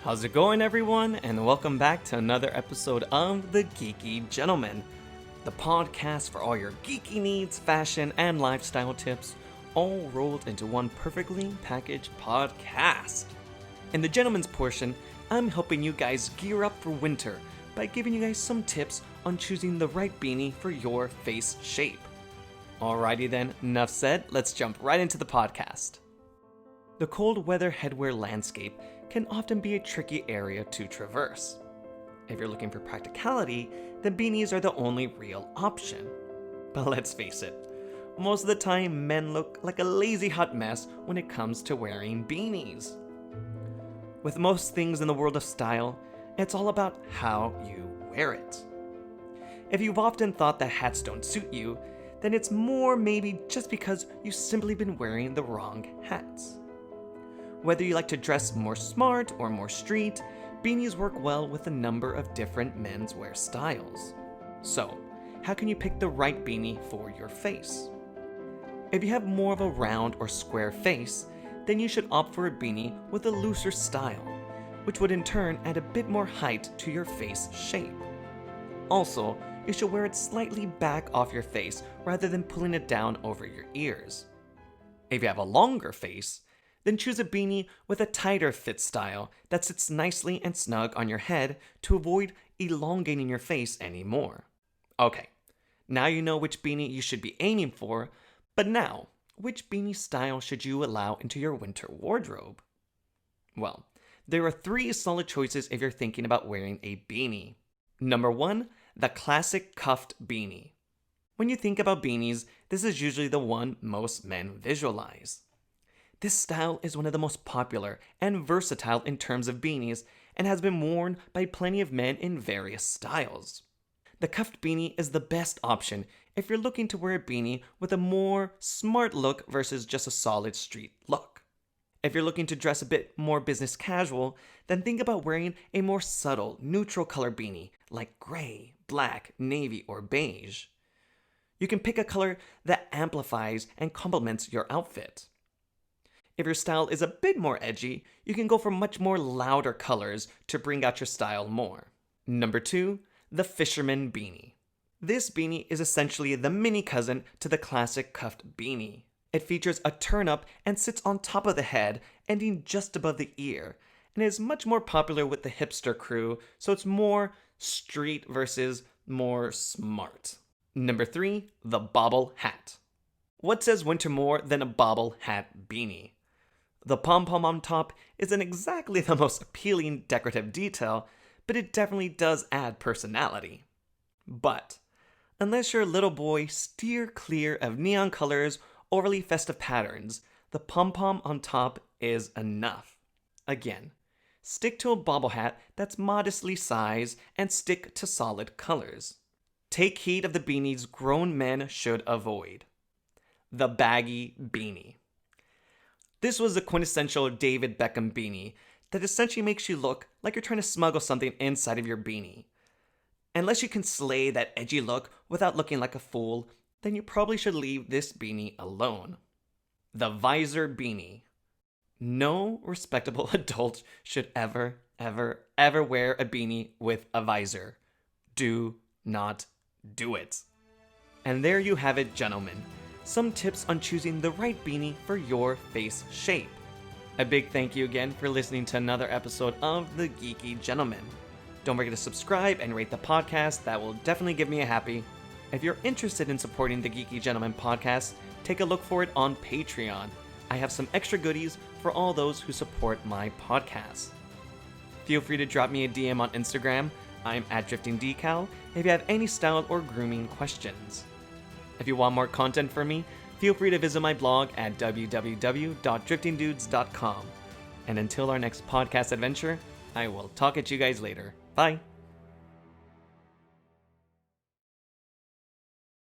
How's it going, everyone? And welcome back to another episode of the Geeky Gentleman, the podcast for all your geeky needs, fashion, and lifestyle tips, all rolled into one perfectly packaged podcast. In the gentleman's portion, I'm helping you guys gear up for winter by giving you guys some tips on choosing the right beanie for your face shape. Alrighty then, enough said, let's jump right into the podcast. The cold weather headwear landscape can often be a tricky area to traverse. If you're looking for practicality, then beanies are the only real option. But let's face it, most of the time men look like a lazy hot mess when it comes to wearing beanies. With most things in the world of style, it's all about how you wear it. If you've often thought that hats don't suit you, then it's more maybe just because you've simply been wearing the wrong hats. Whether you like to dress more smart or more street, beanies work well with a number of different menswear styles. So, how can you pick the right beanie for your face? If you have more of a round or square face, then you should opt for a beanie with a looser style, which would in turn add a bit more height to your face shape. Also, you should wear it slightly back off your face rather than pulling it down over your ears. If you have a longer face, then choose a beanie with a tighter fit style that sits nicely and snug on your head to avoid elongating your face anymore. Okay, now you know which beanie you should be aiming for, but now, which beanie style should you allow into your winter wardrobe? Well, there are three solid choices if you're thinking about wearing a beanie. Number 1, the classic cuffed beanie. When you think about beanies, this is usually the one most men visualize. This style is one of the most popular and versatile in terms of beanies and has been worn by plenty of men in various styles. The cuffed beanie is the best option if you're looking to wear a beanie with a more smart look versus just a solid street look. If you're looking to dress a bit more business casual, then think about wearing a more subtle, neutral color beanie like gray, black, navy, or beige. You can pick a color that amplifies and complements your outfit. If your style is a bit more edgy, you can go for much more louder colors to bring out your style more. Number 2, the Fisherman Beanie. This beanie is essentially the mini cousin to the classic cuffed beanie. It features a turn-up and sits on top of the head, ending just above the ear, and is much more popular with the hipster crew, so it's more street versus more smart. Number 3, the Bobble Hat. What says winter more than a bobble hat beanie? The pom-pom on top isn't exactly the most appealing decorative detail, but it definitely does add personality. But, unless you're a little boy, steer clear of neon colors, overly festive patterns. The pom-pom on top is enough. Again, stick to a bobble hat that's modestly sized and stick to solid colors. Take heed of the beanies grown men should avoid. The baggy beanie. This was a quintessential David Beckham beanie that essentially makes you look like you're trying to smuggle something inside of your beanie. Unless you can slay that edgy look without looking like a fool, then you probably should leave this beanie alone. The visor beanie. No respectable adult should ever wear a beanie with a visor. Do not do it. And there you have it, gentlemen. Some tips on choosing the right beanie for your face shape. A big thank you again for listening to another episode of the Geeky Gentleman. Don't forget to subscribe and rate the podcast. That will definitely give me a happy. If you're interested in supporting the Geeky Gentleman podcast, take a look for it on Patreon. I have some extra goodies for all those who support my podcast. Feel free to drop me a DM on Instagram. I'm @DriftingDecal if you have any style or grooming questions. If you want more content from me, feel free to visit my blog at www.driftingdudes.com. And until our next podcast adventure, I will talk at you guys later. Bye.